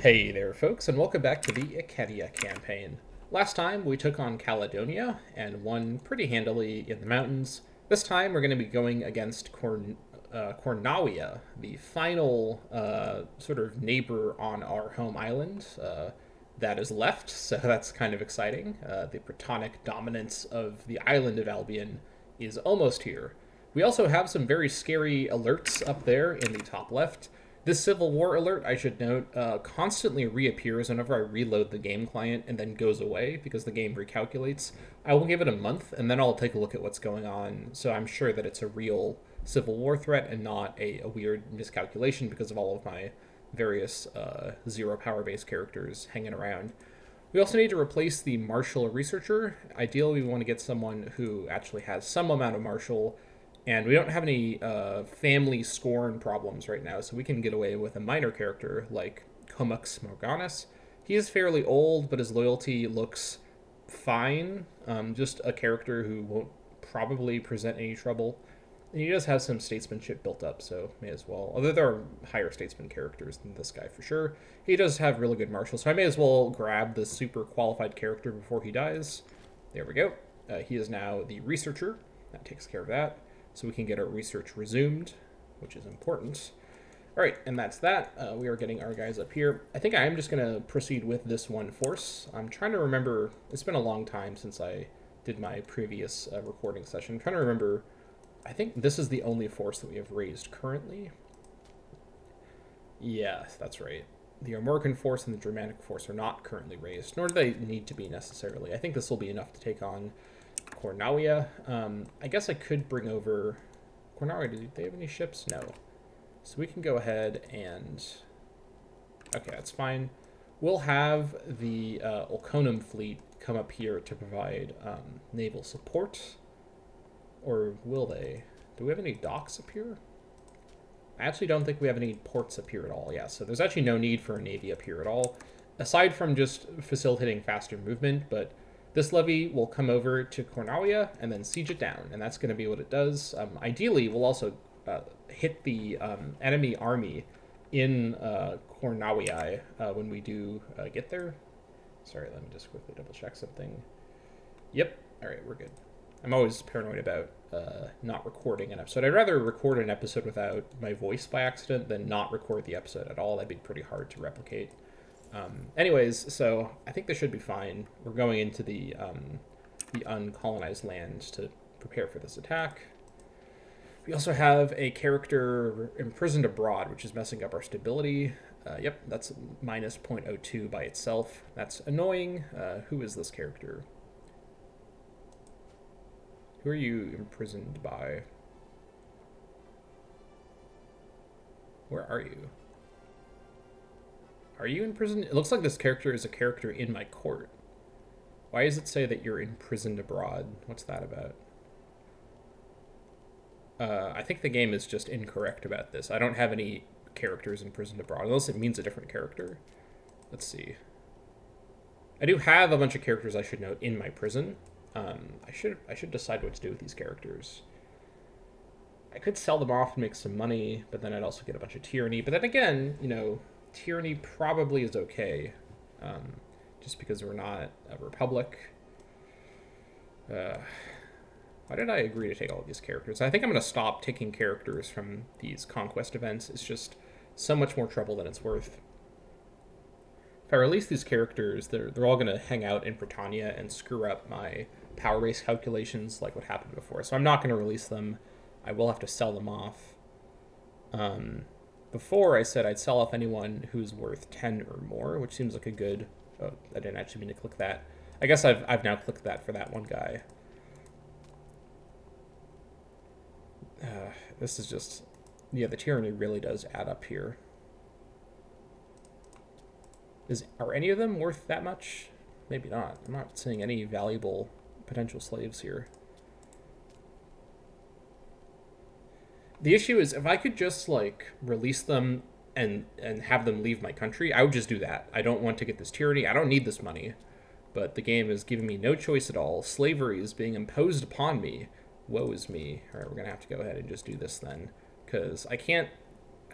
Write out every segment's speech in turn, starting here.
Hey there, folks, and welcome back to the Icenia campaign. Last time we took on Caledonia and won pretty handily in the mountains. This time we're going to be going against Cornawia, the final sort of neighbor on our home island that is left, so that's kind of exciting. The Britonic dominance of the island of Albion is almost here. We also have some very scary alerts up there in the top left. This Civil War alert, I should note, constantly reappears whenever I reload the game client and then goes away because the game recalculates. I will give it a month and then I'll take a look at what's going on, so I'm sure that it's a real Civil War threat and not a weird miscalculation because of all of my various zero power based characters hanging around. We also need to replace the martial researcher. Ideally, we want to get someone who actually has some amount of martial, and we don't have any family scorn problems right now, so we can get away with a minor character like Comux Morganus. He is fairly old, but his loyalty looks fine. Just a character who won't probably present any trouble. And he does have some statesmanship built up, so may as well. Although there are higher statesman characters than this guy for sure. He does have really good martial, so I may as well grab the super qualified character before he dies. There we go. He is now the researcher. That takes care of that. So we can get our research resumed, which is important. All right, and that's that. We are getting our guys up here. I think I am just going to proceed with this one force. I'm trying to remember. It's been a long time since I did my previous recording session. I'm trying to remember. I think this is the only force that we have raised currently. Yes, that's right. The Armorican force and the Germanic force are not currently raised, nor do they need to be necessarily. I think this will be enough to take on Cornawia. I guess I could bring over Cornawia. Do they have any ships? No. So we can go ahead and... Okay, that's fine. We'll have the Ulconum fleet come up here to provide naval support. Or will they? Do we have any docks up here? I actually don't think we have any ports up here at all. Yeah, so there's actually no need for a navy up here at all, aside from just facilitating faster movement, but this levy will come over to Cornawia and then siege it down, and that's going to be what it does. Ideally, we'll also hit the enemy army in Cornawia when we do get there. Sorry, let me just quickly double check something. Yep, all right, we're good. I'm always paranoid about not recording an episode. I'd rather record an episode without my voice by accident than not record the episode at all. That'd be pretty hard to replicate. Anyways, so I think this should be fine. We're going into the uncolonized land to prepare for this attack. We also have a character imprisoned abroad, which is messing up our stability. Yep, that's minus 0.02 by itself. That's annoying. Who is this character? Who are you imprisoned by? Where are you? Are you in prison? It looks like this character is a character in my court. Why does it say that you're imprisoned abroad? What's that about? I think the game is just incorrect about this. I don't have any characters imprisoned abroad, unless it means a different character. Let's see. I do have a bunch of characters I should note in my prison. I should decide what to do with these characters. I could sell them off and make some money, but then I'd also get a bunch of tyranny. But then again, you know, tyranny probably is okay, just because we're not a republic. Why did I agree to take all of these characters? I think I'm going to stop taking characters from these conquest events. It's just so much more trouble than it's worth. If I release these characters, they're all going to hang out in Britannia and screw up my power-based calculations like what happened before. So I'm not going to release them. I will have to sell them off. Before I said I'd sell off anyone who's worth 10 or more, which seems like a good... Oh, I didn't actually mean to click that. I guess I've now clicked that for that one guy. This is just... Yeah, the tyranny really does add up here. Are any of them worth that much? Maybe not. I'm not seeing any valuable potential slaves here. The issue is, if I could just, like, release them and have them leave my country, I would just do that. I don't want to get this tyranny. I don't need this money. But the game is giving me no choice at all. Slavery is being imposed upon me. Woe is me. All right, we're going to have to go ahead and just do this then. Because I can't...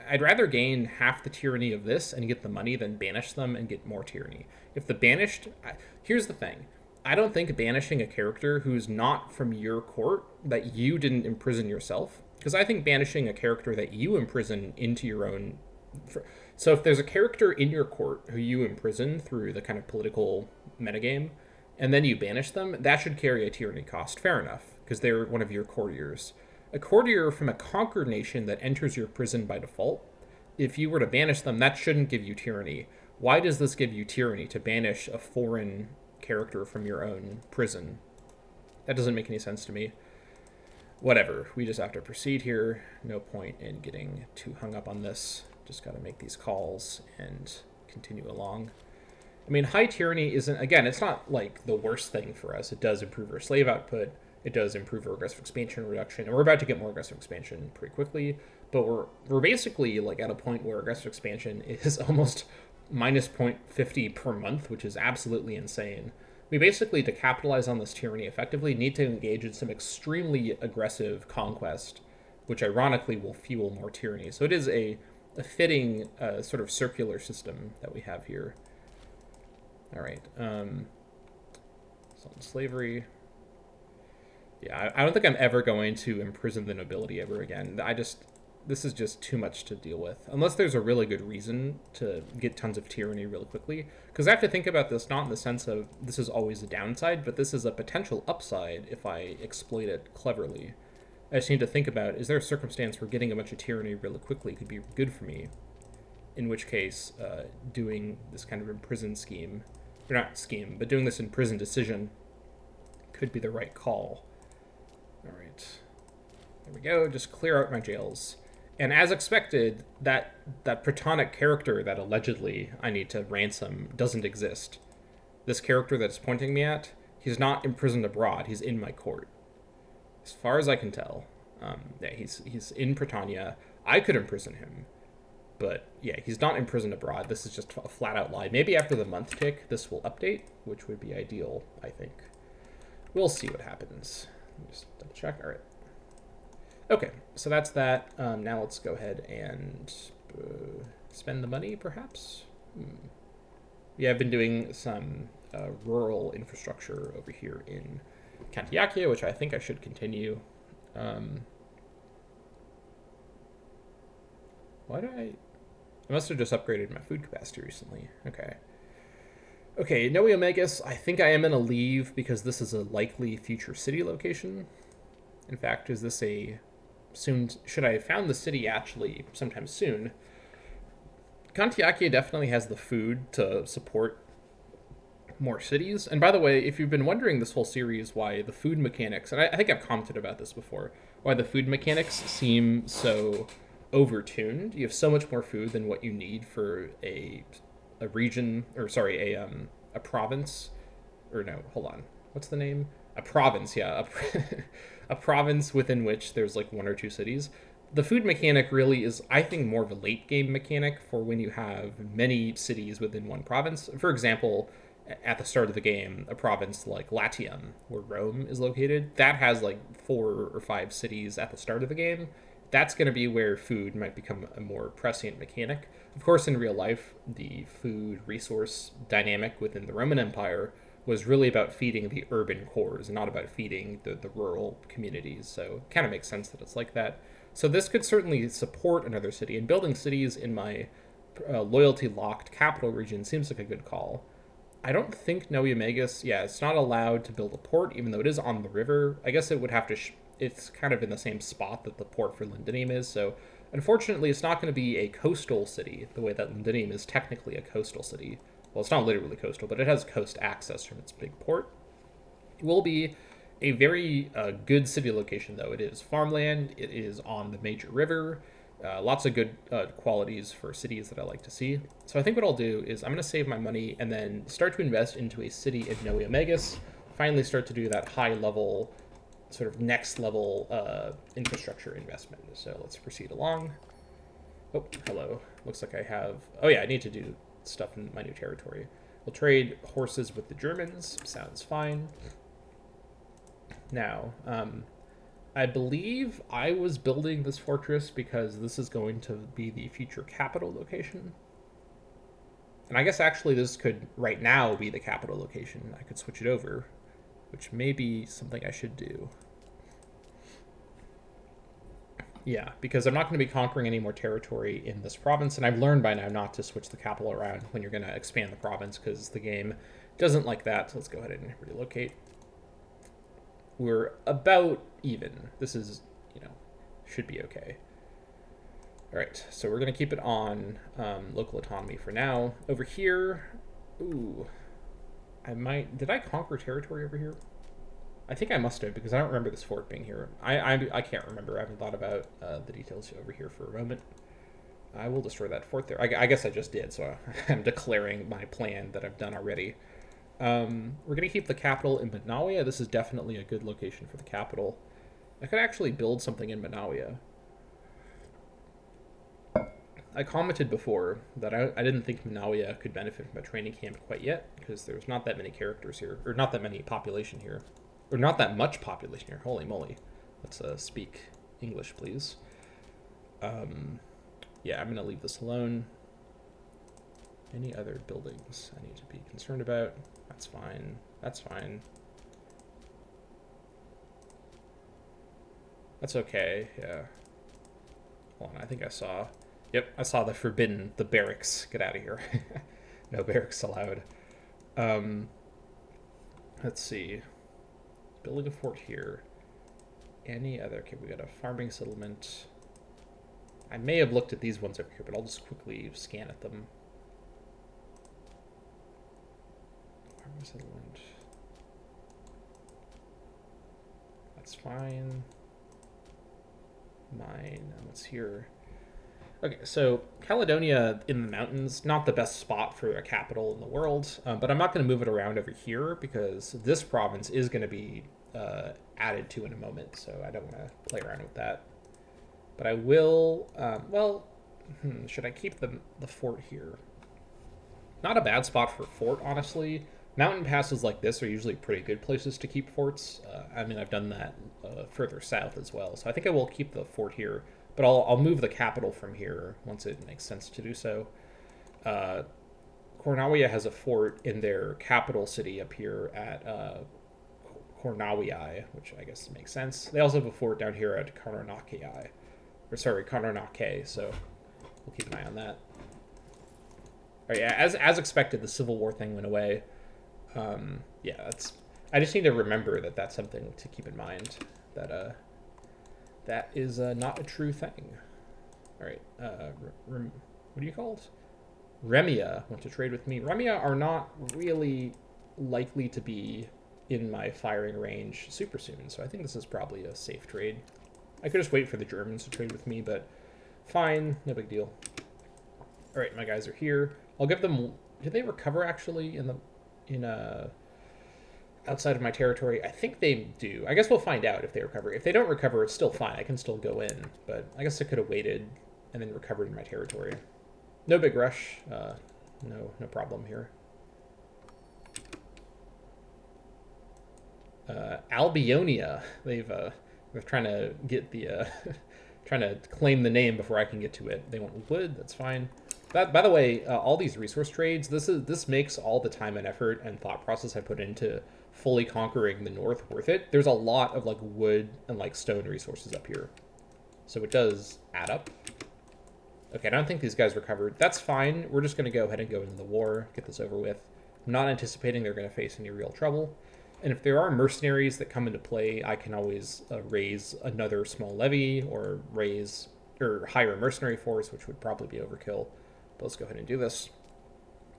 I'd rather gain half the tyranny of this and get the money than banish them and get more tyranny. If the banished, here's the thing. I don't think banishing a character who's not from your court that you didn't imprison yourself, because I think banishing a character that you imprison into your own. So if there's a character in your court who you imprison through the kind of political metagame, and then you banish them, that should carry a tyranny cost. Fair enough, because they're one of your courtiers. A courtier from a conquered nation that enters your prison by default, if you were to banish them, that shouldn't give you tyranny. Why does this give you tyranny to banish a foreign character from your own prison? That doesn't make any sense to me. Whatever, we just have to proceed here. No point in getting too hung up on this. Just got to make these calls and continue along. I mean, high tyranny isn't, again, it's not like the worst thing for us. It does improve our slave output. It does improve our aggressive expansion reduction. And we're about to get more aggressive expansion pretty quickly. But we're basically like at a point where aggressive expansion is almost minus 0.50 per month, which is absolutely insane. We basically, to capitalize on this tyranny effectively, need to engage in some extremely aggressive conquest, which ironically will fuel more tyranny. So it is a fitting sort of circular system that we have here. All right. Slavery. Yeah, I don't think I'm ever going to imprison the nobility ever again. This is just too much to deal with. Unless there's a really good reason to get tons of tyranny really quickly. Because I have to think about this not in the sense of this is always a downside, but this is a potential upside if I exploit it cleverly. I just need to think about, is there a circumstance where getting a bunch of tyranny really quickly could be good for me? In which case, doing this kind of imprison scheme, or not scheme, but doing this imprison decision could be the right call. All right, there we go. Just clear out my jails. And as expected, that Platonic character that allegedly I need to ransom doesn't exist. This character that's pointing me at, he's not imprisoned abroad. He's in my court, as far as I can tell. Yeah, he's in Britannia. I could imprison him, but yeah, he's not imprisoned abroad. This is just a flat-out lie. Maybe after the month tick, this will update, which would be ideal, I think. We'll see what happens. Let me just double check. All right. Okay, so that's that. Now let's go ahead and spend the money, perhaps? Yeah, I've been doing some rural infrastructure over here in Cantiakia, which I think I should continue. Why did I must have just upgraded my food capacity recently. Okay, Noe Omegas, I think I am going to leave because this is a likely future city location. In fact, is this a soon... Should I have found the city actually sometime soon? Cantiakia definitely has the food to support more cities. And by the way, if you've been wondering this whole series why the food mechanics, and I think I've commented about this before, why the food mechanics seem so overtuned. You have so much more food than what you need for a region, or sorry, a province, or no, hold on, what's the name? A province, yeah, a province within which there's like one or two cities. The food mechanic really is, I think, more of a late game mechanic for when you have many cities within one province. For example, at the start of the game, a province like Latium, where Rome is located, that has like 4 or 5 cities at the start of the game. That's going to be where food might become a more prescient mechanic. Of course, in real life, the food resource dynamic within the Roman Empire was really about feeding the urban cores, not about feeding the rural communities. So it kind of makes sense that it's like that. So this could certainly support another city, and building cities in my loyalty-locked capital region seems like a good call. I don't think Noe Omegas, yeah, it's not allowed to build a port, even though it is on the river. I guess it would have to... it's kind of in the same spot that the port for Londinium is, so unfortunately it's not going to be a coastal city, the way that Londinium is technically a coastal city. Well, it's not literally coastal, but it has coast access from its big port. It will be a very good city location, though. It is farmland, it is on the major river, lots of good qualities for cities that I like to see. So I think what I'll do is I'm going to save my money and then start to invest into a city in Noe Omegas, finally start to do that high-level, sort of next-level infrastructure investment. So let's proceed along. Oh, hello. Looks like I have... Oh, yeah, I need to do stuff in my new territory. We'll trade horses with the Germans. Sounds fine. Now, I believe I was building this fortress because this is going to be the future capital location. And I guess actually this could, right now, be the capital location. I could switch it over, which may be something I should do. Yeah, because I'm not going to be conquering any more territory in this province, and I've learned by now not to switch the capital around when you're going to expand the province, because the game doesn't like that. So let's go ahead and relocate. We're about even. This is, should be okay. All right, so we're going to keep it on local autonomy for now. Over here, ooh, did I conquer territory over here? I think I must have, because I don't remember this fort being here. I can't remember. I haven't thought about the details over here for a moment. I will destroy that fort there. I guess I just did, so I'm declaring my plan that I've done already. We're going to keep the capital in Manawia. This is definitely a good location for the capital. I could actually build something in Manawia. I commented before that I didn't think Manawia could benefit from a training camp quite yet, because there's not that many characters here, or not that many population here. Or not that much population here. Holy moly. Let's speak English, please. Yeah, I'm going to leave this alone. Any other buildings I need to be concerned about? That's fine. That's fine. That's okay, yeah. Hold on, I think I saw... Yep, I saw the barracks. Get out of here. No barracks allowed. Let's see. Building a fort here. Any other... Okay, we got a farming settlement. I may have looked at these ones over here, but I'll just quickly scan at them. Farming settlement. That's fine. Mine. What's here? Okay, so Caledonia in the mountains, not the best spot for a capital in the world, but I'm not going to move it around over here because this province is going to be added to in a moment, so I don't want to play around with that. But I will, should I keep the fort here? Not a bad spot for a fort, honestly. Mountain passes like this are usually pretty good places to keep forts. I mean, I've done that further south as well, so I think I will keep the fort here. But I'll move the capital from here once it makes sense to do so. Cornawia has a fort in their capital city up here at Cornawii, which I guess makes sense. They also have a fort down here at Karnanake, so we'll keep an eye on that. All right, yeah, as expected, the Civil War thing went away. Yeah, I just need to remember that that's something to keep in mind, that that is not a true thing. All right, what are you called? Remia want to trade with me. Remia are not really likely to be in my firing range super soon, so I think this is probably a safe trade. I could just wait for the Germans to trade with me, but fine, no big deal. All right, my guys are here. I'll give them... Did they recover, actually, outside of my territory? I think they do. I guess we'll find out if they recover. If they don't recover, it's still fine. I can still go in, but I guess I could have waited and then recovered in my territory. No big rush. No problem here. Albionia. They're trying to get the trying to claim the name before I can get to it. They want wood. That's fine. By the way, all these resource trades, this makes all the time and effort and thought process I put into fully conquering the north worth it. There's a lot of like wood and like stone resources up here, so it does add up. Okay, I don't think these guys recovered. That's fine. We're just going to go ahead and go into the war, get this over with. I'm not anticipating they're going to face any real trouble. And if there are mercenaries that come into play, I can always raise another small levy or hire a mercenary force, which would probably be overkill. But let's go ahead and do this.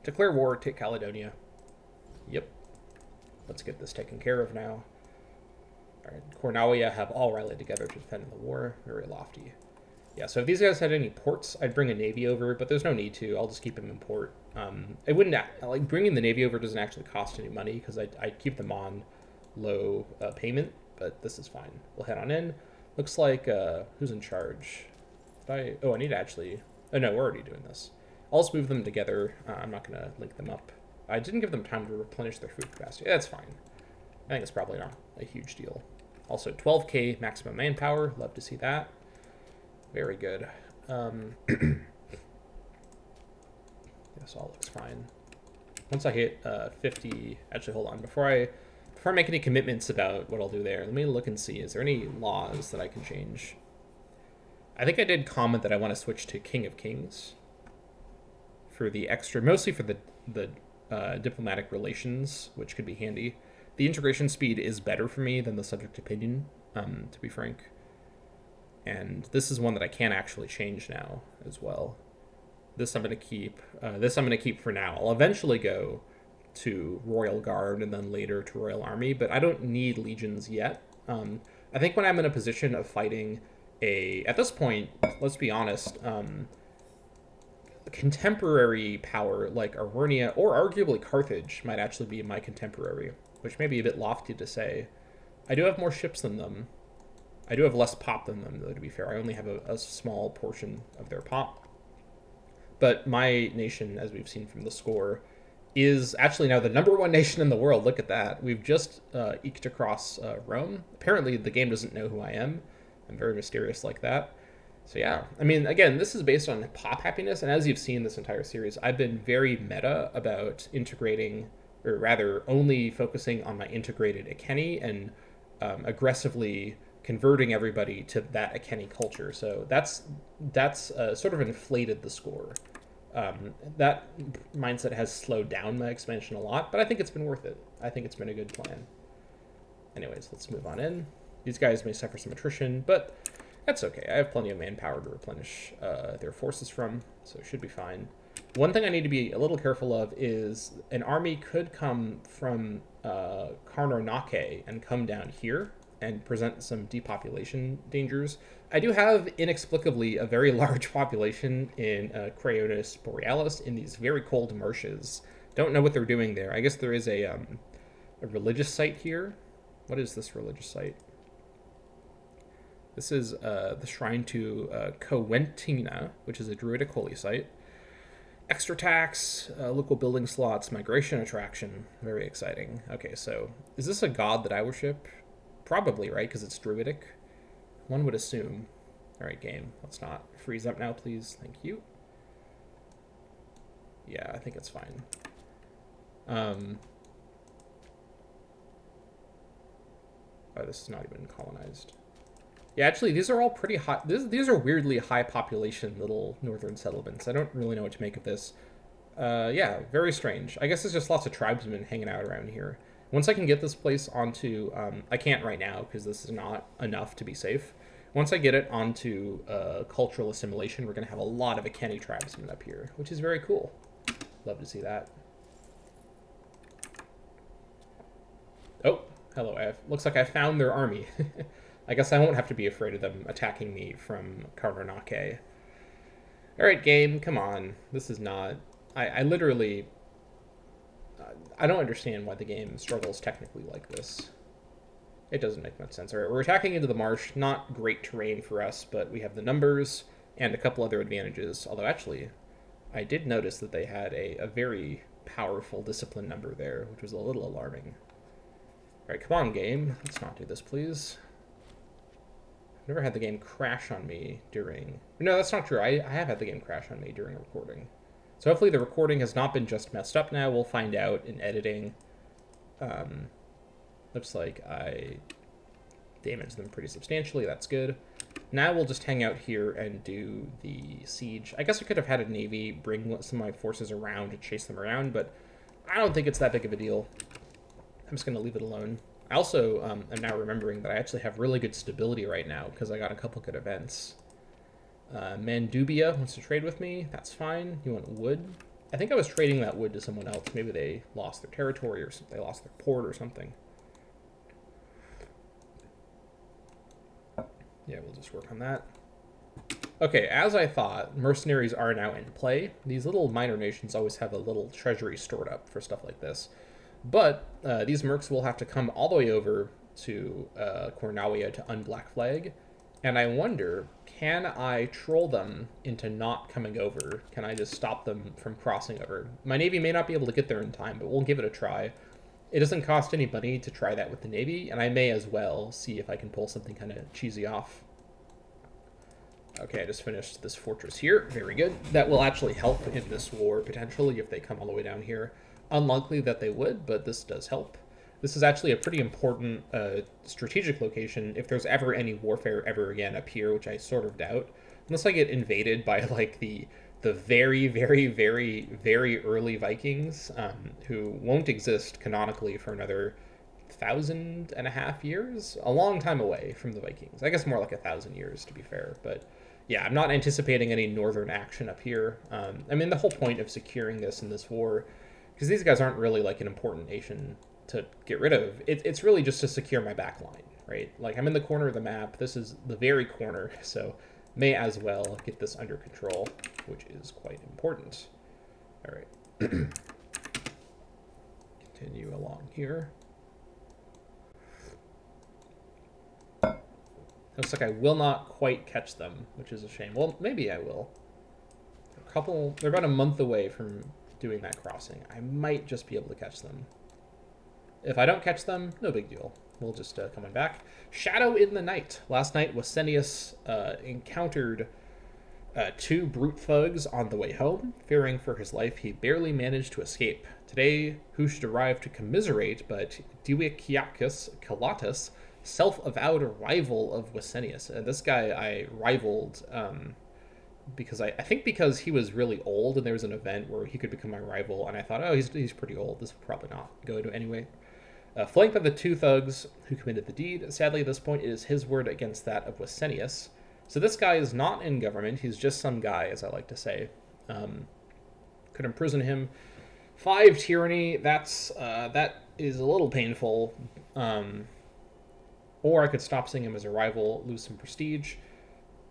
Declare war, take Caledonia. Yep. Let's get this taken care of now. All right, Cornawia have all rallied together to defend the war. Very lofty. Yeah, so if these guys had any ports, I'd bring a navy over, but there's no need to. I'll just keep them in port. It wouldn't, like, bringing the navy over doesn't actually cost any money because I keep them on low payment, but this is fine. We'll head on in. Looks like, who's in charge? I need to actually, oh no, we're already doing this. I'll just move them together. I'm not going to link them up. I didn't give them time to replenish their food capacity. That's fine. I think it's probably not a huge deal. Also 12k maximum manpower. Love to see that. Very good. This all looks fine. Once I hit 50, actually, hold on. Before I make any commitments about what I'll do there, let me look and see. Is there any laws that I can change? I think I did comment that I want to switch to King of Kings for the extra, mostly for the diplomatic relations, which could be handy. The integration speed is better for me than the subject opinion, to be frank. And this is one that I can actually change now as well. This I'm going to keep. This I'm going to keep for now. I'll eventually go to Royal Guard and then later to Royal Army, but I don't need legions yet. I think when I'm in a position of fighting at this point, let's be honest, contemporary power like Arvernia or arguably Carthage might actually be my contemporary, which may be a bit lofty to say. I do have more ships than them. I do have less pop than them, though, to be fair. I only have a small portion of their pop. But my nation, as we've seen from the score, is actually now the #1 nation in the world. Look at that. We've just eked across Rome. Apparently, the game doesn't know who I am. I'm very mysterious like that. So yeah, I mean, again, this is based on pop happiness, and as you've seen this entire series, I've been very meta about integrating, or rather, only focusing on my integrated Iceni and aggressively converting everybody to that Iceni culture. So that's sort of inflated the score. That mindset has slowed down my expansion a lot, but I think it's been worth it. I think it's been a good plan. Anyways, let's move on in. These guys may suffer some attrition, but that's okay. I have plenty of manpower to replenish their forces from, so it should be fine. One thing I need to be a little careful of is an army could come from Karnarnake and come down here and present some depopulation dangers. I do have, inexplicably, a very large population in Creonis Borealis in these very cold marshes. Don't know what they're doing there. I guess there is a religious site here. What is this religious site? This is the shrine to Cowentina, which is a druidic holy site. Extra tax, local building slots, migration attraction. Very exciting. Okay, so is this a god that I worship? Probably, right? Because it's druidic. One would assume. All right, game. Let's not freeze up now, please. Thank you. Yeah, I think it's fine. Oh, this is not even colonized. Yeah, actually, these are all pretty high. These are weirdly high population little northern settlements. I don't really know what to make of this. Yeah, very strange. I guess there's just lots of tribesmen hanging out around here. Once I can get this place onto... I can't right now because this is not enough to be safe. Once I get it onto cultural assimilation, we're going to have a lot of Iceni tribesmen up here, which is very cool. Love to see that. Oh, hello. Looks like I found their army. I guess I won't have to be afraid of them attacking me from Karnarnake. Alright, game, come on. This is not... I literally... I don't understand why the game struggles technically like this. It doesn't make much sense. Alright, we're attacking into the marsh. Not great terrain for us, but we have the numbers and a couple other advantages. Although, actually, I did notice that they had a very powerful discipline number there, which was a little alarming. Alright, come on, game. Let's not do this, please. I've never had the game crash on me during... No, that's not true. I have had the game crash on me during recording. So hopefully the recording has not been just messed up now. We'll find out in editing. Looks like I damaged them pretty substantially. That's good. Now we'll just hang out here and do the siege. I guess I could have had a navy bring some of my forces around to chase them around, but I don't think it's that big of a deal. I'm just going to leave it alone. I also am now remembering that I actually have really good stability right now because I got a couple good events. Mandubia wants to trade with me. That's fine. You want wood? I think I was trading that wood to someone else. Maybe they lost their territory or they lost their port or something. Yeah, we'll just work on that. Okay, as I thought, mercenaries are now in play. These little minor nations always have a little treasury stored up for stuff like this. But these mercs will have to come all the way over to Cornawia to unblack flag. And I wonder, can I troll them into not coming over? Can I just stop them from crossing over? My navy may not be able to get there in time, but we'll give it a try. It doesn't cost any money to try that with the Navy, and I may as well see if I can pull something kind of cheesy off. Okay, I just finished this fortress here. Very good. That will actually help in this war, potentially, if they come all the way down here. Unlikely that they would, but this does help. This is actually a pretty important strategic location if there's ever any warfare ever again up here, which I sort of doubt. Unless I get invaded by, like, the very, very, very, very early Vikings, who won't exist canonically for another 1,500 years, a long time away from the Vikings. I guess more like 1,000 years, to be fair. But yeah, I'm not anticipating any northern action up here. I mean, the whole point of securing this in this war, because these guys aren't really like an important nation to get rid of. It's really just to secure my back line, right? Like, I'm in the corner of the map. This is the very corner, so may as well get this under control, which is quite important. All right. Continue along here. Looks like I will not quite catch them, which is a shame. Well, maybe I will. They're about a month away from doing that crossing. I might just be able to catch them. If I don't catch them, no big deal. We'll just come on back. Shadow in the night. Last night, Icenia encountered 2 brute thugs on the way home. Fearing for his life, he barely managed to escape. Today, who should arrive to commiserate but Diwikiakis Kalatus, self-avowed rival of Icenia. This guy I rivaled because I think because he was really old and there was an event where he could become my rival, and I thought, oh, he's pretty old. This will probably not go to anyway. Flanked by the 2 thugs who committed the deed. Sadly, at this point, it is his word against that of Icenia. So this guy is not in government. He's just some guy, as I like to say. Could imprison him. 5 tyranny. That is a little painful. Or I could stop seeing him as a rival, lose some prestige.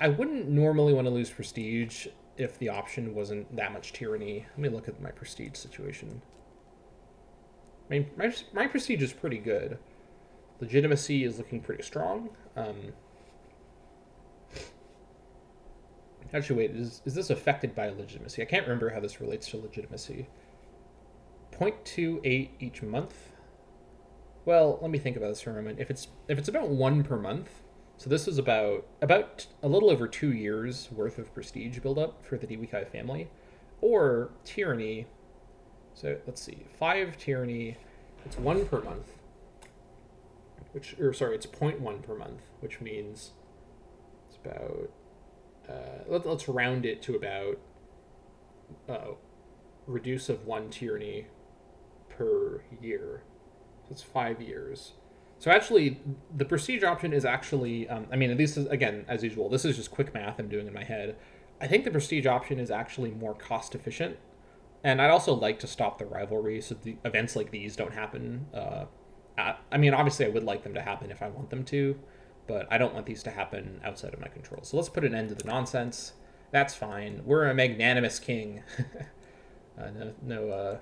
I wouldn't normally want to lose prestige if the option wasn't that much tyranny. Let me look at my prestige situation. I mean, my prestige is pretty good. Legitimacy is looking pretty strong. Actually, wait, is this affected by legitimacy? I can't remember how this relates to legitimacy. 0.28 each month. Well, let me think about this for a moment. If it's about 1 per month, so this is about a little over 2 years worth of prestige buildup for the Diwikai family, or tyranny. So let's see, 5 tyranny. It's 1 per month, it's 0.1 per month, which means it's about. Let's round it to about reduce of 1 tyranny per year. It's 5 years. So actually, the prestige option is actually, I mean, this is, again, as usual, this is just quick math I'm doing in my head. I think the prestige option is actually more cost efficient. And I'd also like to stop the rivalry so the events like these don't happen. I mean, obviously I would like them to happen if I want them to, but I don't want these to happen outside of my control. So let's put an end to the nonsense. That's fine. We're a magnanimous king. No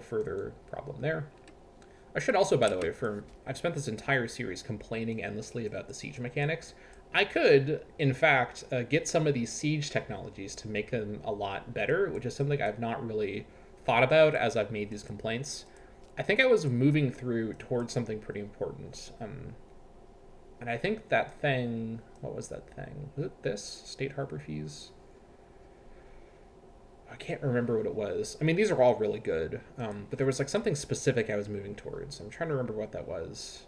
further problem there. I should also, by the way, I've spent this entire series complaining endlessly about the siege mechanics. I could, in fact, get some of these siege technologies to make them a lot better, which is something I've not really thought about as I've made these complaints. I think I was moving through towards something pretty important. And I think that thing, what was that thing? Was it this? State harbor fees? I can't remember what it was. I mean, these are all really good, but there was like something specific I was moving towards. I'm trying to remember what that was.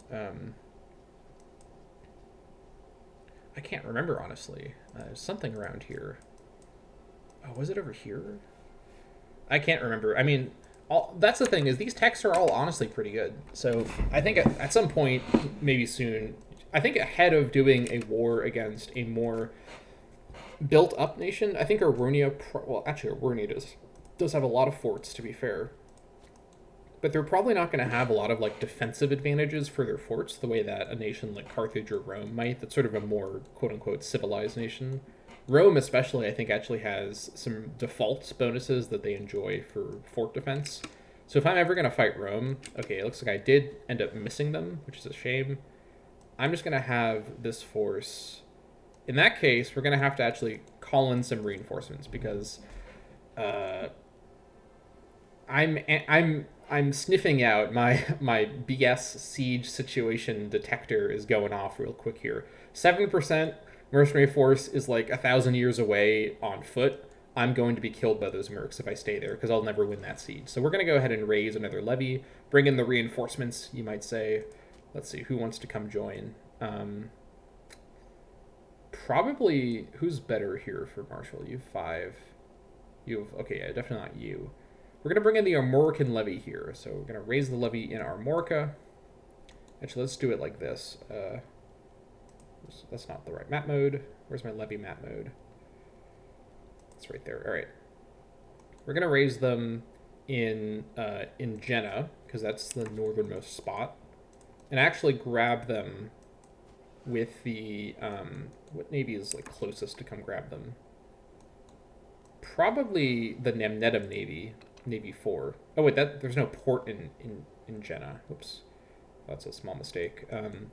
I can't remember, honestly. There's something around here. Oh, was it over here? I can't remember. I mean, that's the thing, is these texts are all honestly pretty good. So I think at some point, maybe soon, I think ahead of doing a war against a more built-up nation, I think Arunia, well, actually Arunia does have a lot of forts, to be fair. But they're probably not going to have a lot of like defensive advantages for their forts the way that a nation like Carthage or Rome might. That's sort of a more quote-unquote civilized nation. Rome especially, I think, actually has some default bonuses that they enjoy for fort defense. So if I'm ever going to fight Rome, okay, it looks like I did end up missing them, which is a shame. I'm just going to have this force. In that case, we're going to have to actually call in some reinforcements because I'm I'm sniffing out my BS siege situation detector is going off real quick here. 7% mercenary force is like 1,000 years away on foot. I'm going to be killed by those mercs if I stay there because I'll never win that siege. So we're going to go ahead and raise another levy, bring in the reinforcements, you might say. Let's see, who wants to come join? Probably, who's better here for Marshall? You have 5. You have, okay, yeah, definitely not you. We're going to bring in the Armorican levy here. So we're going to raise the levy in Armorica. Actually, let's do it like this. That's not the right map mode. Where's my levy map mode? It's right there. All right. We're going to raise them in Jena, because that's the northernmost spot. And actually grab them with the... what navy is like closest to come grab them? Probably the Namnetum Navy. Navy 4. Oh, wait, there's no port in Jena. Oops. That's a small mistake.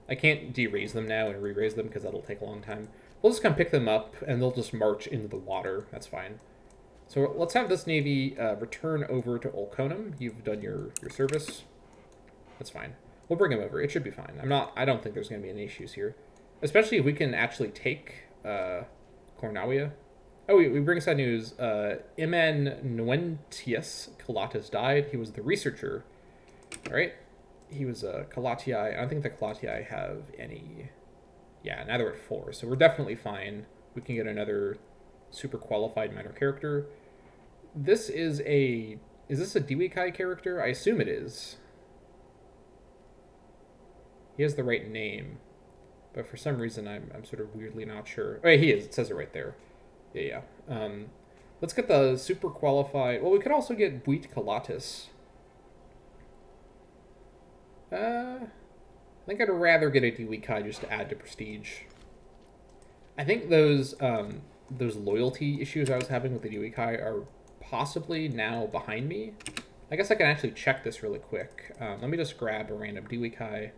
I can't de-raise them now and re-raise them because that'll take a long time. We'll just come pick them up, and they'll just march into the water. That's fine. So let's have this navy return over to Olconum. You've done your service. That's fine. We'll bring them over. It should be fine. I don't think there's going to be any issues here. Especially if we can actually take Cornawia. Oh, we bring sad news. Iman Nuentius Calatis died. He was the researcher. All right. He was a Calatii. I don't think the Calatii have any... Yeah, now they're at 4. So we're definitely fine. We can get another super qualified minor character. This is a... Is this a Diwikai character? I assume it is. He has the right name. But for some reason, I'm sort of weirdly not sure. Oh, yeah, he is. It says it right there. Yeah. Let's get the super qualified... Well, we could also get Buit Calatis. I think I'd rather get a Diwikai just to add to prestige. I think those loyalty issues I was having with the Diwikai are possibly now behind me. I guess I can actually check this really quick. Let me just grab a random Diwikai.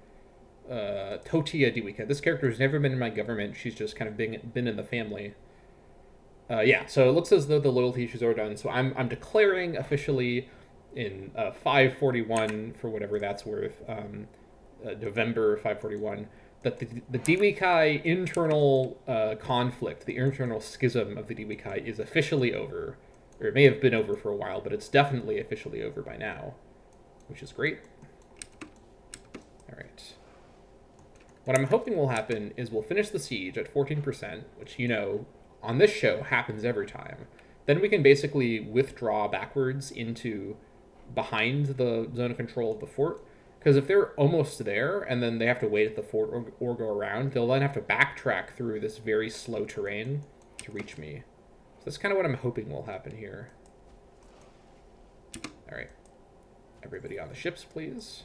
Totia Diwikai. This character has never been in my government. She's just kind of been in the family. Yeah, so it looks as though the loyalty issues are done. So I'm declaring officially in 541, for whatever that's worth, November 541, that the Diwikai internal conflict, the internal schism of the Diwikai is officially over. Or it may have been over for a while, but it's definitely officially over by now, which is great. All right. What I'm hoping will happen is we'll finish the siege at 14%, which, you know, on this show happens every time. Then we can basically withdraw backwards into behind the zone of control of the fort. Because if they're almost there and then they have to wait at the fort or go around, they'll then have to backtrack through this very slow terrain to reach me. So that's kind of what I'm hoping will happen here. All right. Everybody on the ships, please.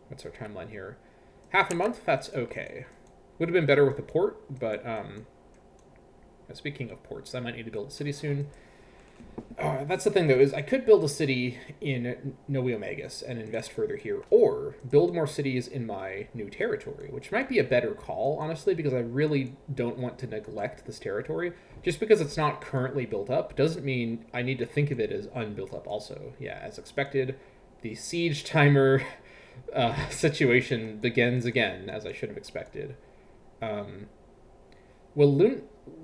What's our timeline here? Half a month? That's okay. Would have been better with the port, but speaking of ports, I might need to build a city soon. That's the thing, though, is I could build a city in Noviomagus and invest further here, or build more cities in my new territory, which might be a better call, honestly, because I really don't want to neglect this territory. Just because it's not currently built up doesn't mean I need to think of it as unbuilt up also. Yeah, as expected, the siege timer situation begins again, as I should have expected.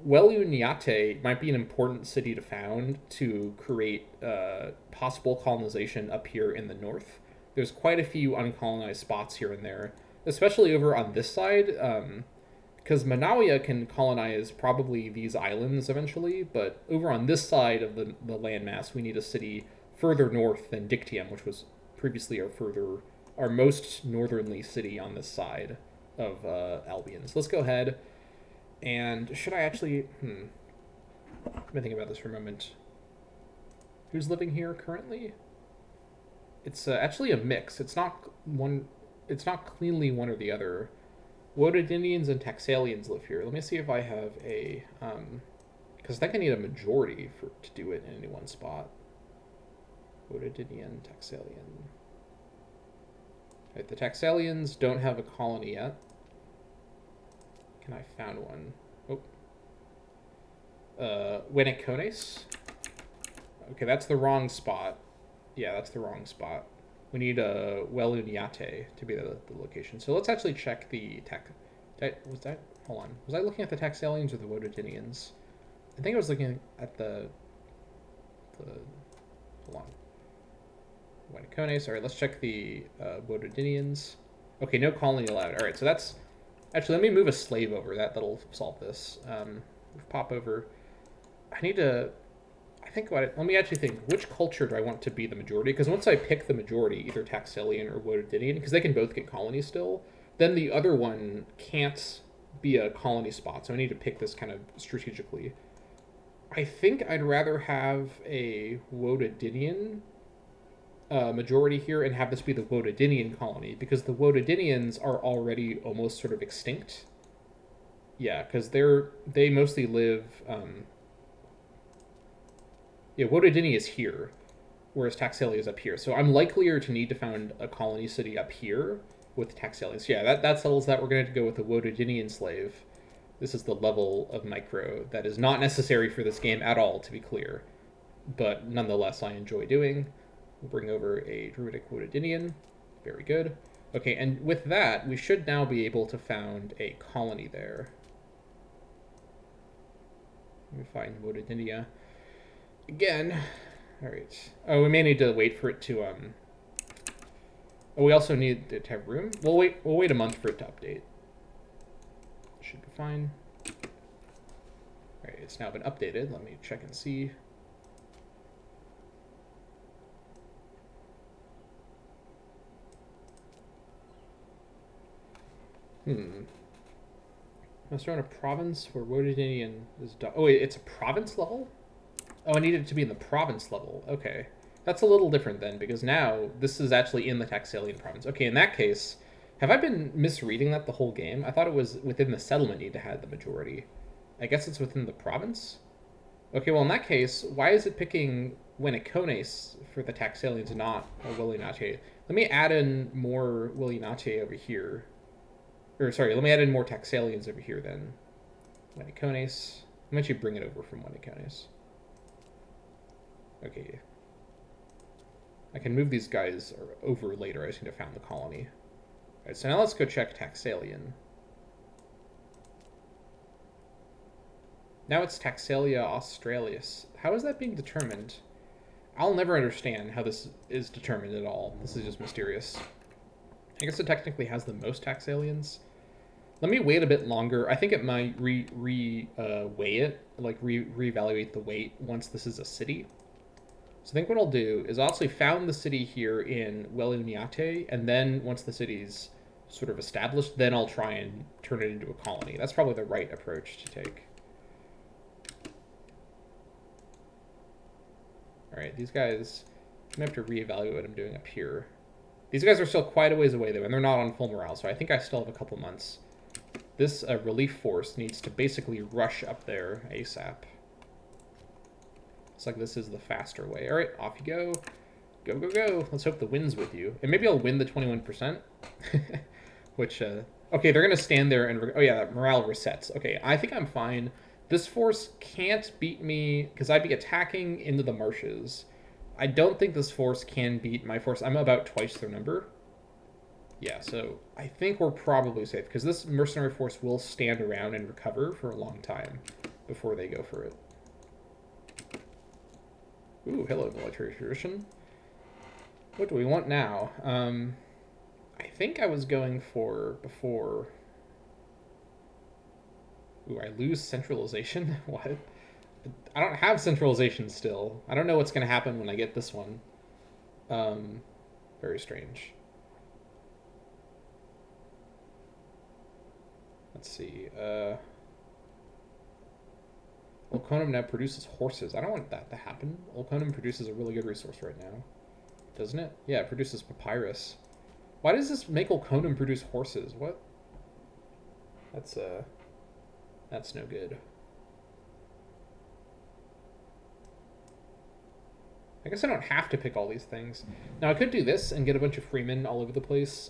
Weluniate might be an important city to found to create possible colonization up here in the north. There's quite a few uncolonized spots here and there, especially over on this side, because Manawia can colonize probably these islands eventually, but over on this side of the landmass, we need a city further north than Dictium, which was previously our most northernly city on this side of Albion. So let's go ahead. And should I actually... I've been thinking about this for a moment. Who's living here currently? It's actually a mix. It's not cleanly one or the other. Wodadinians and Taxalians live here. Let me see if I have a... because I think I need a majority to do it in any one spot. Wodadinian, Taxalian. Right, the Taxalians don't have a colony yet. Can I found one? Oh. Wenicones. Okay, that's the wrong spot. Yeah, that's the wrong spot. We need a Weluniate to be the location. So let's actually check the tech. Was that? Hold on. Was I looking at the Taxalians or the Wododinians? I think I was looking at the hold on. Wanicones. All right, let's check the Wododinians. Okay, no colony allowed. All right, so that's actually. Let me move a slave over. That'll solve this. Pop over. I need to. I think about it. Let me actually think. Which culture do I want to be the majority? Because once I pick the majority, either Taxalian or Wododinian, because they can both get colonies still, then the other one can't be a colony spot. So I need to pick this kind of strategically. I think I'd rather have a Wododinian majority here and have this be the Wododinian colony, because the Wododinians are already almost sort of extinct. Yeah, because they mostly live. Yeah, Wododini is here, whereas Taxalia is up here. So I'm likelier to need to found a colony city up here with Taxalia. So yeah, that settles that. We're going to go with a Wododinian slave. This is the level of micro that is not necessary for this game at all, to be clear. But nonetheless, I enjoy doing. We'll bring over a Druidic Wododinian. Very good. Okay, and with that, we should now be able to found a colony there. Let me find Wododinia. Again, all right. Oh, we may need to wait for it to Oh, we also need to have room. We'll wait a month for it to update. Should be fine. All right, it's now been updated. Let me check and see. Must run a province where Wododinian is done. Oh wait, it's a province level? Oh, I need it to be in the province level. Okay. That's a little different then, because now this is actually in the Taxalian province. Okay, in that case, have I been misreading that the whole game? I thought it was within the settlement need to have the majority. I guess it's within the province? Okay, well in that case, why is it picking Wanicones for the Taxalians and not a Willinate? Let me add in more Willinate over here. Or sorry, let me add in more Taxalians over here then. Wanicones. Let me actually bring it over from Wanicones. Okay. I can move these guys over later. I just need to found the colony. Alright, so now let's go check Taxalian. Now it's Taxalia Australis. How is that being determined? I'll never understand how this is determined at all. This is just mysterious. I guess it technically has the most Taxalians. Let me wait a bit longer. I think it might weigh it, like reevaluate the weight once this is a city. So I think what I'll do is I'll actually found the city here in Weluniate, and then once the city's sort of established, then I'll try and turn it into a colony. That's probably the right approach to take. All right, these guys, I'm gonna have to reevaluate what I'm doing up here. These guys are still quite a ways away though, and they're not on full morale, so I think I still have a couple months. This relief force needs to basically rush up there ASAP. It's like this is the faster way. All right, off you go. Go, go, go. Let's hope the wind's with you. And maybe I'll win the 21%. Which, okay, they're going to stand there and... Oh, yeah, morale resets. Okay, I think I'm fine. This force can't beat me because I'd be attacking into the marshes. I don't think this force can beat my force. I'm about twice their number. Yeah, so I think we're probably safe because this mercenary force will stand around and recover for a long time before they go for it. Ooh, hello, military tradition. What do we want now? I think I was going for before... Ooh, I lose centralization? What? I don't have centralization still. I don't know what's going to happen when I get this one. Very strange. Let's see. Olconum now produces horses. I don't want that to happen. Olconum produces a really good resource right now. Doesn't it? Yeah, it produces papyrus. Why does this make Olconum produce horses? What? That's no good. I guess I don't have to pick all these things. Now I could do this and get a bunch of freemen all over the place.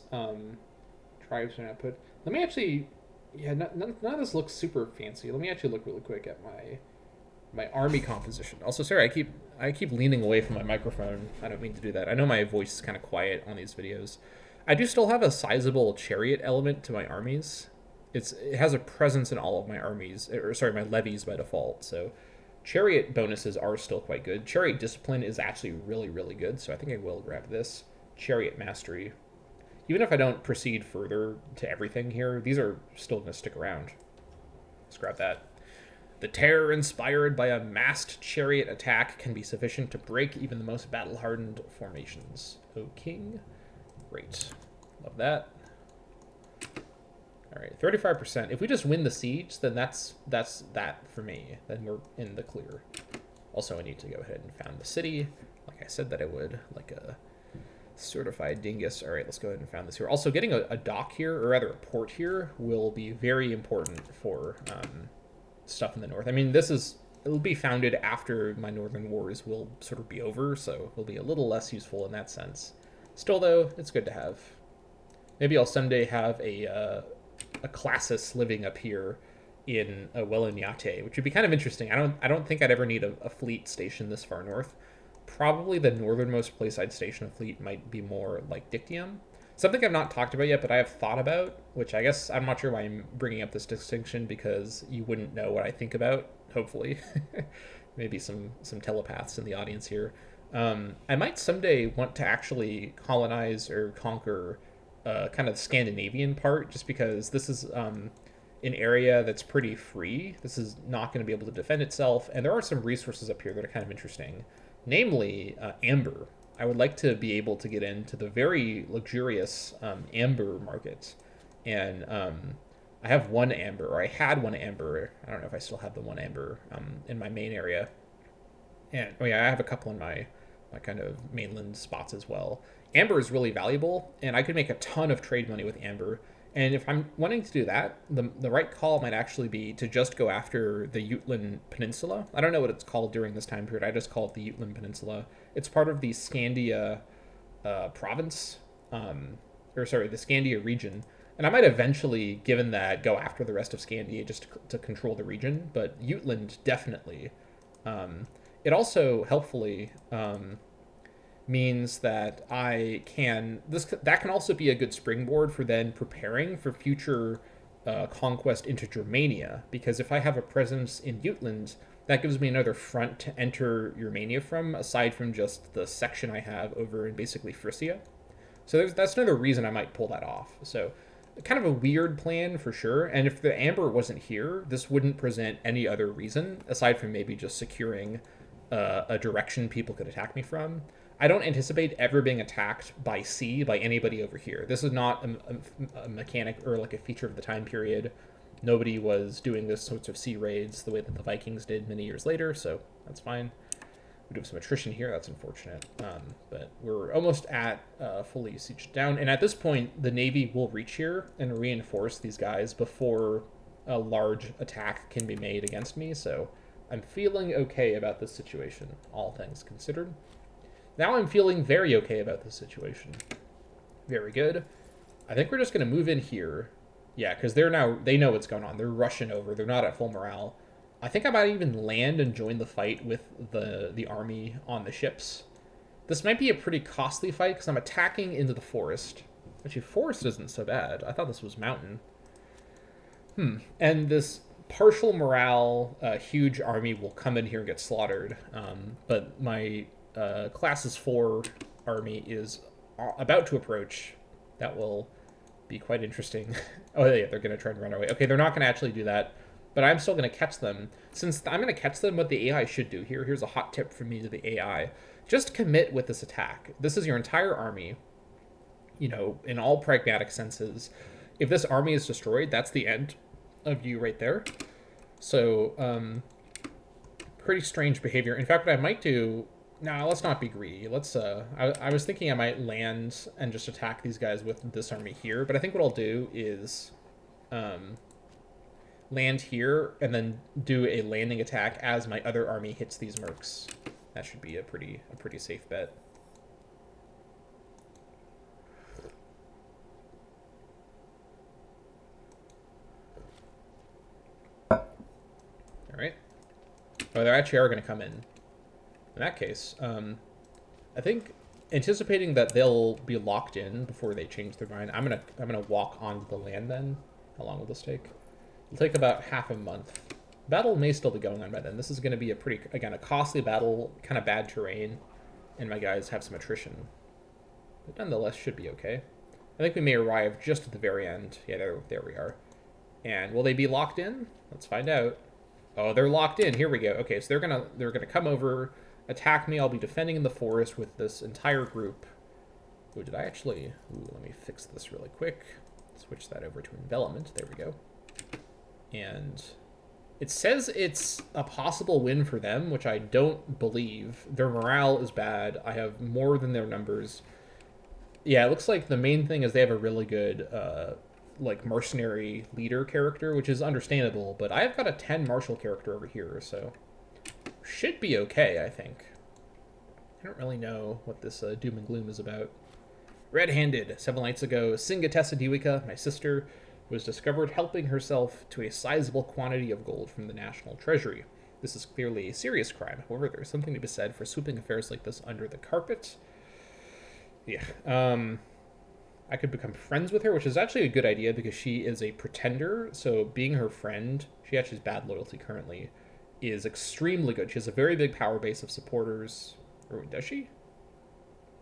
Tribes and output. Let me actually... Yeah, none of this looks super fancy. Let me actually look really quick at my army composition. Also, sorry, I keep I keep leaning away from my microphone. I don't mean to do that. I know my voice is kind of quiet on these videos. I do still have a sizable chariot element to my armies. It has a presence in all of my armies, or sorry, my levies by default. So chariot bonuses are still quite good. Chariot discipline is actually really, really good. So I think I will grab this. Chariot mastery. Even if I don't proceed further to everything here, these are still going to stick around. Let's grab that. The terror inspired by a massed chariot attack can be sufficient to break even the most battle-hardened formations. O King. Great. Love that. All right, 35%. If we just win the siege, then that's that for me. Then we're in the clear. Also, I need to go ahead and found the city, like I said that I would, like a certified dingus. All right, let's go ahead and found this here. Also, getting a dock here, or rather a port here, will be very important for stuff in the north. I mean, it'll be founded after my northern wars will sort of be over, so it'll be a little less useful in that sense. Still, though, it's good to have. Maybe I'll someday have a classis living up here in Wellanyate, which would be kind of interesting. I don't think I'd ever need a fleet station this far north. Probably the northernmost place I'd station a fleet might be more like Dictium. Something I've not talked about yet, but I have thought about, which I guess I'm not sure why I'm bringing up this distinction, because you wouldn't know what I think about, hopefully. Maybe some telepaths in the audience here. I might someday want to actually colonize or conquer kind of the Scandinavian part, just because this is an area that's pretty free. This is not going to be able to defend itself, and there are some resources up here that are kind of interesting, namely amber. I would like to be able to get into the very luxurious amber market, and I have one amber, or I had one amber. I don't know if I still have the one amber in my main area, and oh yeah, I have a couple in my kind of mainland spots as well. Amber is really valuable, and I could make a ton of trade money with amber. And if I'm wanting to do that, the right call might actually be to just go after the Jutland Peninsula. I don't know what it's called during this time period. I just call it the Jutland Peninsula. It's part of the Scandia province, or sorry, the Scandia region. And I might eventually, given that, go after the rest of Scandia just to control the region. But Jutland, definitely. It also, helpfully, means that that can also be a good springboard for then preparing for future conquest into Germania, because if I have a presence in Jutland, that gives me another front to enter Germania from, aside from just the section I have over in basically Frisia. So that's another reason I might pull that off. So kind of a weird plan for sure, and if the amber wasn't here, this wouldn't present any other reason aside from maybe just securing a direction people could attack me from. I don't anticipate ever being attacked by sea by anybody over here. This is not a mechanic or like a feature of the time period. Nobody was doing this sorts of sea raids the way that the Vikings did many years later, so that's fine. We do have some attrition here. That's unfortunate, but we're almost at fully sieged down. And at this point, the Navy will reach here and reinforce these guys before a large attack can be made against me. So I'm feeling okay about this situation, all things considered. Now I'm feeling very okay about this situation. Very good. I think we're just going to move in here. Yeah, because they know what's going on. They're rushing over. They're not at full morale. I think I might even land and join the fight with the army on the ships. This might be a pretty costly fight because I'm attacking into the forest. Actually, forest isn't so bad. I thought this was mountain. And this partial morale, huge army will come in here and get slaughtered. But my classes 4 army is about to approach. That will be quite interesting. Oh yeah, they're going to try and run away. Okay, they're not going to actually do that, but I'm still going to catch them. Since I'm going to catch them, what the AI should do here's a hot tip from me to the AI. Just commit with this attack. This is your entire army, in all pragmatic senses. If this army is destroyed, that's the end of you right there. So, pretty strange behavior. In fact, what I might do... Now, let's not be greedy. I was thinking I might land and just attack these guys with this army here, but I think what I'll do is land here and then do a landing attack as my other army hits these mercs. That should be a pretty safe bet. All right. Oh, they actually are going to come in. In that case, I think anticipating that they'll be locked in before they change their mind, I'm gonna walk onto the land then. How long will this take? It'll take about half a month. Battle may still be going on by then. This is going to be a pretty, again, a costly battle, kind of bad terrain, and my guys have some attrition. But nonetheless, should be okay. I think we may arrive just at the very end. Yeah, there we are. And will they be locked in? Let's find out. Oh, they're locked in. Here we go. Okay, so they're gonna come over, attack me. I'll be defending in the forest with this entire group. Ooh, did I actually? Ooh, let me fix this really quick. Switch that over to envelopment. There we go. And it says it's a possible win for them, which I don't believe. Their morale is bad. I have more than their numbers. Yeah, it looks like the main thing is they have a really good like mercenary leader character, which is understandable, but I've got a 10 martial character over here, so should be okay, I think. I don't really know what this doom and gloom is about. Red-handed. 7 nights ago, Singatessa Diwika, my sister, was discovered helping herself to a sizable quantity of gold from the national treasury. This is clearly a serious crime. However, there is something to be said for sweeping affairs like this under the carpet. Yeah. I could become friends with her, which is actually a good idea because she is a pretender. So being her friend, she actually has bad loyalty currently, is extremely good. She has a very big power base of supporters. Or does she?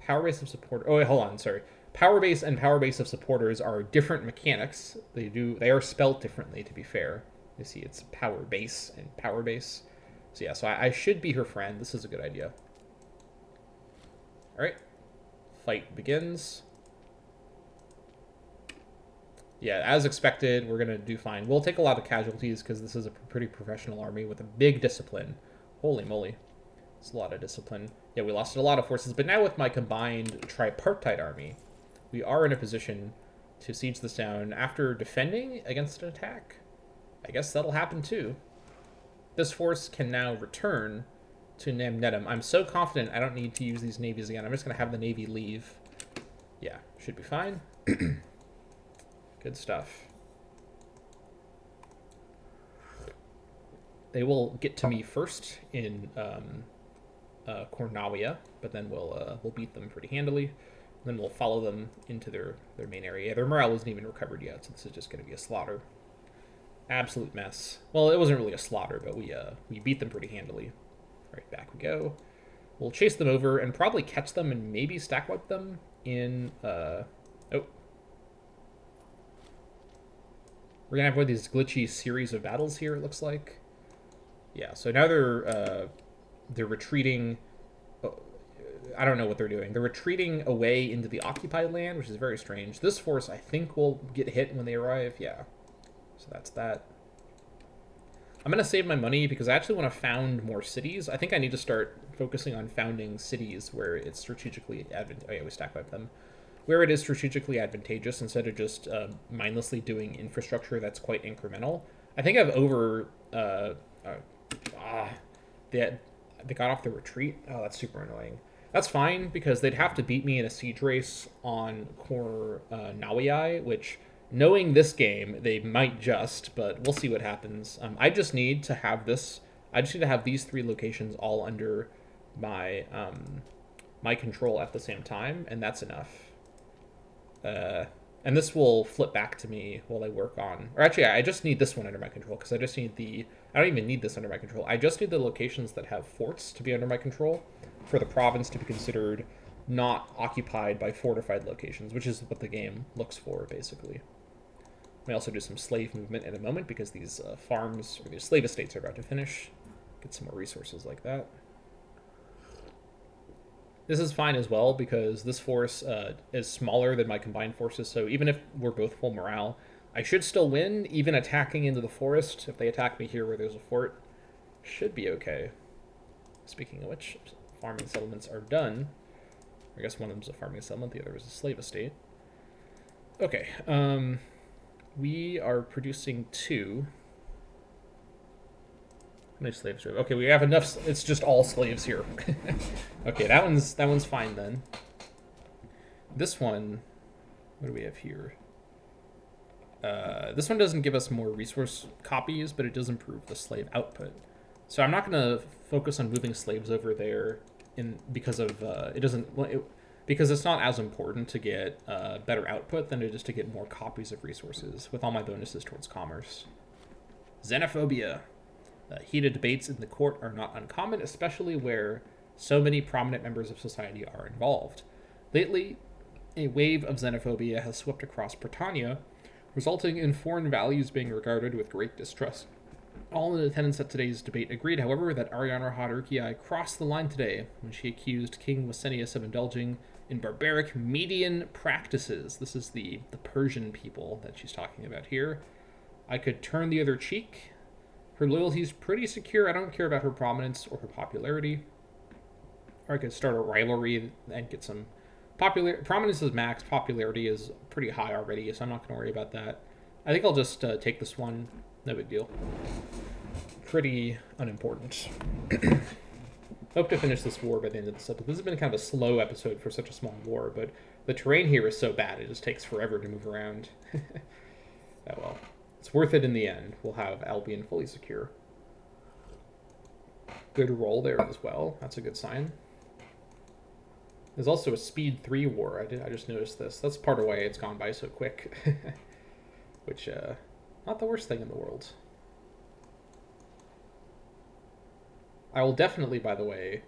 Power base of support. Oh, wait, hold on. Sorry. Power base and power base of supporters are different mechanics. They are spelt differently, to be fair. You see, it's power base and power base. So yeah, so I should be her friend. This is a good idea. All right. Fight begins. Yeah, as expected, we're going to do fine. We'll take a lot of casualties because this is a pretty professional army with a big discipline. Holy moly. It's a lot of discipline. Yeah, we lost a lot of forces, but now with my combined tripartite army, we are in a position to siege this down after defending against an attack. I guess that'll happen too. This force can now return to Namnetum. I'm so confident I don't need to use these navies again. I'm just going to have the navy leave. Yeah, should be fine. Good stuff. They will get to me first in Cornawia, but then we'll beat them pretty handily. Then we'll follow them into their main area. Yeah, their morale isn't even recovered yet, so this is just going to be a slaughter. Absolute mess. Well, it wasn't really a slaughter, but we beat them pretty handily. Right, back we go. We'll chase them over and probably catch them and maybe stack wipe them in... Oh. We're going to have one of these glitchy series of battles here, it looks like. Yeah, so now they're retreating... I don't know what they're doing. They're retreating away into the occupied land, which is very strange. This force, I think, will get hit when they arrive. Yeah. So that's that. I'm going to save my money because I actually want to found more cities. I think I need to start focusing on founding cities where it's strategically advantageous. Oh, yeah, we stack wipe them. Where it is strategically advantageous instead of just mindlessly doing infrastructure that's quite incremental. I think I've over... they got off the retreat. Oh, that's super annoying. That's fine, because they'd have to beat me in a siege race on Nawai, which, knowing this game, they might just, but we'll see what happens. I just need to have this... I just need to have these 3 locations all under my my control at the same time, and that's enough. And this will flip back to me while I work on... Or actually, I just need this one under my control, because I just need the... I don't even need this under my control. I just need the locations that have forts to be under my control for the province to be considered not occupied by fortified locations, which is what the game looks for, basically. We also do some slave movement in a moment, because these farms, or these slave estates are about to finish. Get some more resources like that. This is fine as well, because this force is smaller than my combined forces, so even if we're both full morale, I should still win, even attacking into the forest. If they attack me here where there's a fort, should be okay. Speaking of which, farming settlements are done. I guess one of them's a farming settlement, the other is a slave estate. Okay, we are producing 2. How many slaves do we have? Okay, we have enough. It's just all slaves here. Okay, that one's fine then. This one, what do we have here? This one doesn't give us more resource copies, but it does improve the slave output. So I'm not going to focus on moving slaves over there because of it doesn't because it's not as important to get better output than it is to get more copies of resources with all my bonuses towards commerce. Xenophobia. Heated debates in the court are not uncommon, especially where so many prominent members of society are involved. Lately, a wave of xenophobia has swept across Britannia, resulting in foreign values being regarded with great distrust. All in attendance at today's debate agreed, however, that Ariana Haderkiai crossed the line today when she accused King Licinius of indulging in barbaric Median practices. This is the Persian people that she's talking about here. I could turn the other cheek. Her loyalty's pretty secure. I don't care about her prominence or her popularity. Or I could start a rivalry and get some prominence is max, popularity is pretty high already, so I'm not going to worry about that. I think I'll just take this one. No big deal. Pretty unimportant. Hope to finish this war by the end of this episode. This has been kind of a slow episode for such a small war, but the terrain here is so bad it just takes forever to move around. Oh well. It's worth it in the end. We'll have Albion fully secure. Good roll there as well. That's a good sign. There's also a speed 3 war. I just noticed this. That's part of why it's gone by so quick. Which, not the worst thing in the world. I will definitely, by the way,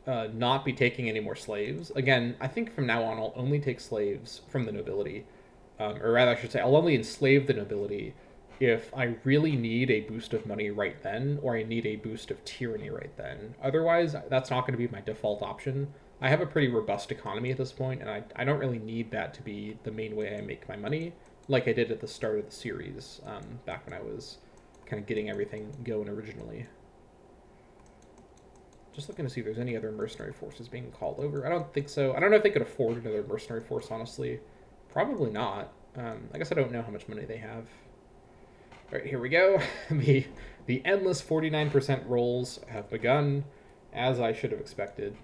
not be taking any more slaves. Again, I think from now on I'll only take slaves from the nobility. Or rather, I should say, I'll only enslave the nobility if I really need a boost of money right then, or I need a boost of tyranny right then. Otherwise, that's not going to be my default option. I have a pretty robust economy at this point, and I don't really need that to be the main way I make my money, like I did at the start of the series, back when I was kind of getting everything going originally. Just looking to see if there's any other mercenary forces being called over. I don't think so. I don't know if they could afford another mercenary force, honestly. Probably not. I guess I don't know how much money they have. All right, here we go. The endless 49% rolls have begun, as I should have expected.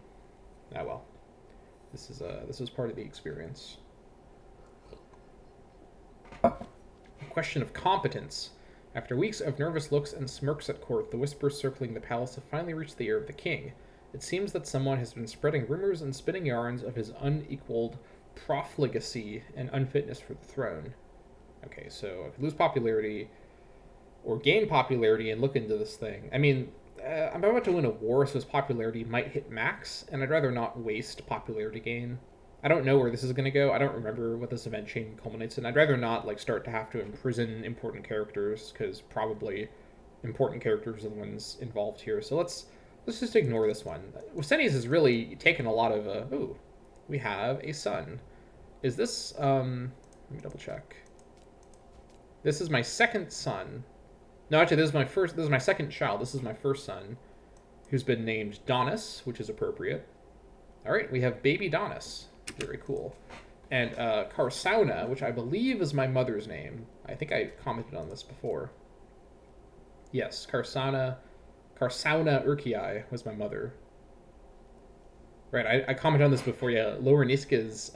Ah well, this is part of the experience. A question of competence. After weeks of nervous looks and smirks at court, the whispers circling the palace have finally reached the ear of the king. It seems that someone has been spreading rumors and spinning yarns of his unequaled profligacy and unfitness for the throne. Okay, so if I lose popularity or gain popularity and look into this thing, I mean, I'm about to win a war, so his popularity might hit max, and I'd rather not waste popularity gain. I don't know where this is going to go. I don't remember what this event chain culminates in. I'd rather not start to have to imprison important characters, because probably important characters are the ones involved here. So let's just ignore this one. Wisenius has really taken a lot of ooh, we have a son. Is this let me double check. This is my second son. No, actually, this is my second child. This is my first son, who's been named Donis, which is appropriate. All right, we have baby Donis. Very cool. And Karsauna, which I believe is my mother's name. I think I commented on this before. Yes, Karsauna Urkiai was my mother. Right, I commented on this before. Yeah, Lower Niska is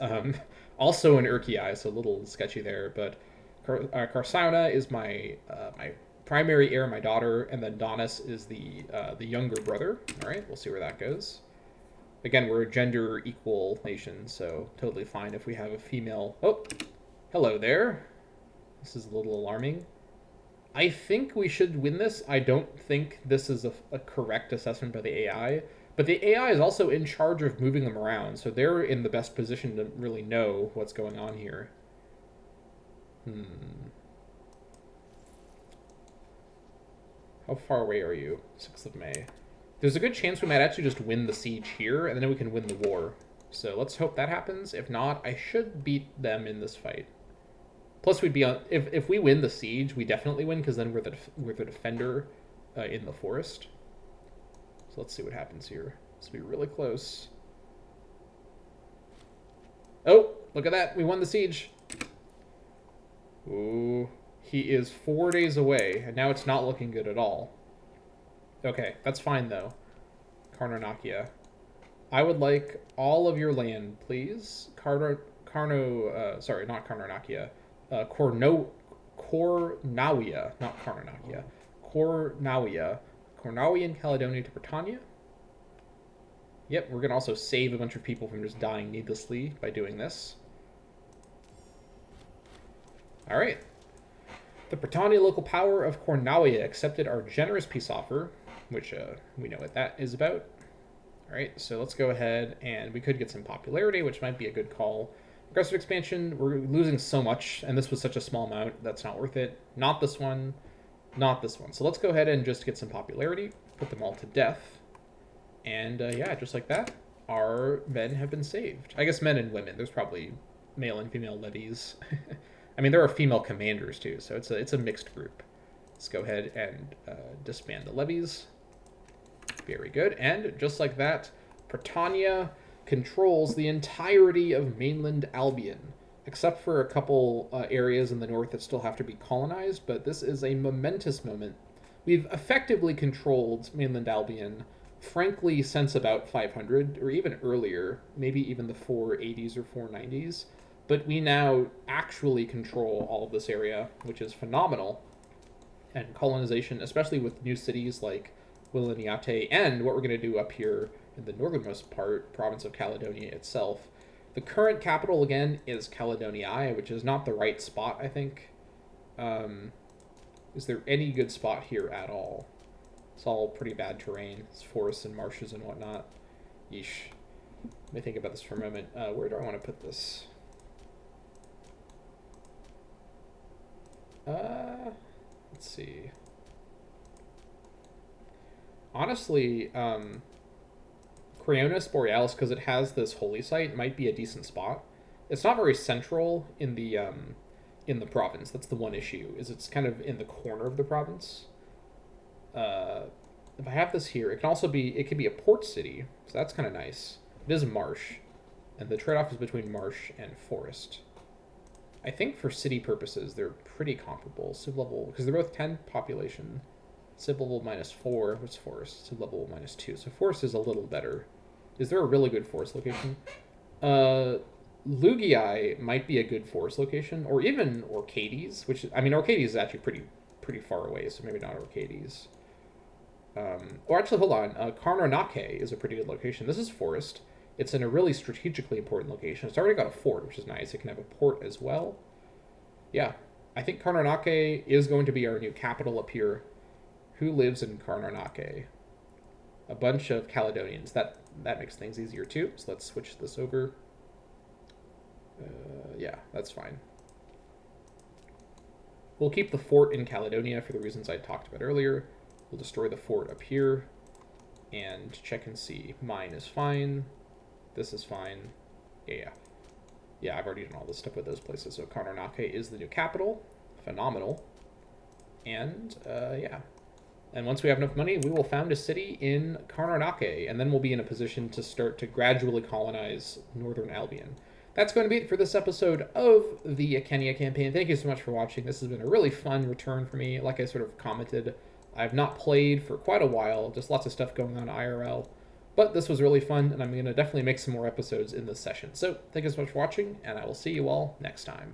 also an Urkiai, so a little sketchy there. But Karsauna is my primary heir, my daughter, and then Donis is the younger brother. All right, we'll see where that goes. Again, we're a gender equal nation, so totally fine if we have a female. Oh, hello there. This is a little alarming. I think we should win this. I don't think this is a correct assessment by the AI, but the AI is also in charge of moving them around, so they're in the best position to really know what's going on here. How far away are you? 6th of May. There's a good chance we might actually just win the siege here, and then we can win the war. So let's hope that happens. If not, I should beat them in this fight. Plus, we'd be on. If we win the siege, we definitely win, because then we're the defender in the forest. So let's see what happens here. This will be really close. Oh, look at that! We won the siege. Ooh, he is 4 days away, and now it's not looking good at all. Okay, that's fine, though. Karnanakia. I would like all of your land, please. Sorry, not Karnanakia. Kornawia, not Karnanakia. Kornawia. Cornawi Caledonia to Britannia. Yep, we're going to also save a bunch of people from just dying needlessly by doing this. All right. The Britannia local power of Cornawia accepted our generous peace offer, which we know what that is about. All right, so let's go ahead, and we could get some popularity, which might be a good call. Aggressive expansion, we're losing so much, and this was such a small amount, that's not worth it. Not this one, not this one. So let's go ahead and just get some popularity, put them all to death. And yeah, just like that, our men have been saved. I guess men and women, there's probably male and female levies. I mean, there are female commanders too, so it's a mixed group. Let's go ahead and disband the levies. Very good. And just like that, Britannia controls the entirety of mainland Albion, except for a couple areas in the north that still have to be colonized, but this is a momentous moment. We've effectively controlled mainland Albion, frankly, since about 500, or even earlier, maybe even the 480s or 490s. But we now actually control all of this area, which is phenomenal. And colonization, especially with new cities like Willaniate, and what we're going to do up here in the northernmost province of Caledonia itself. The current capital, again, is Caledoniae, which is not the right spot, I think. Is there any good spot here at all? It's all pretty bad terrain. It's forests and marshes and whatnot. Yeesh. Let me think about this for a moment. Where do I want to put this? Let's see. Honestly, Creonis Borealis, because it has this holy site, might be a decent spot. It's not very central in the province. That's the one issue, is it's kind of in the corner of the province. If I have this here, it can be a port city, so that's kind of nice. It is marsh, and the trade-off is between marsh and forest. I think for city purposes, they're pretty comparable. Civ level, because they're both 10 population. Civ level -4, what's forest? Civ level -2. So forest is a little better. Is there a really good forest location? Lugii might be a good forest location, or even Orcades, which, I mean, Orcades is actually pretty far away, so maybe not Orcades. Or actually, hold on. Karnarnake is a pretty good location. This is forest. It's in a really strategically important location. It's already got a fort, which is nice. It can have a port as well. Yeah, I think Karnarnake is going to be our new capital up here. Who lives in Karnarnake? A bunch of Caledonians. That makes things easier too. So let's switch this over. Yeah, that's fine. We'll keep the fort in Caledonia for the reasons I talked about earlier. We'll destroy the fort up here and check and see. Mine is fine. This is fine. Yeah, I've already done all this stuff with those places. So Karnarnake is the new capital. Phenomenal. And yeah. And once we have enough money, we will found a city in Karnarnake, and then we'll be in a position to start to gradually colonize Northern Albion. That's going to be it for this episode of the Icenia campaign. Thank you so much for watching. This has been a really fun return for me. Like I sort of commented, I've not played for quite a while, just lots of stuff going on IRL. But this was really fun, and I'm going to definitely make some more episodes in this session. So thank you so much for watching, and I will see you all next time.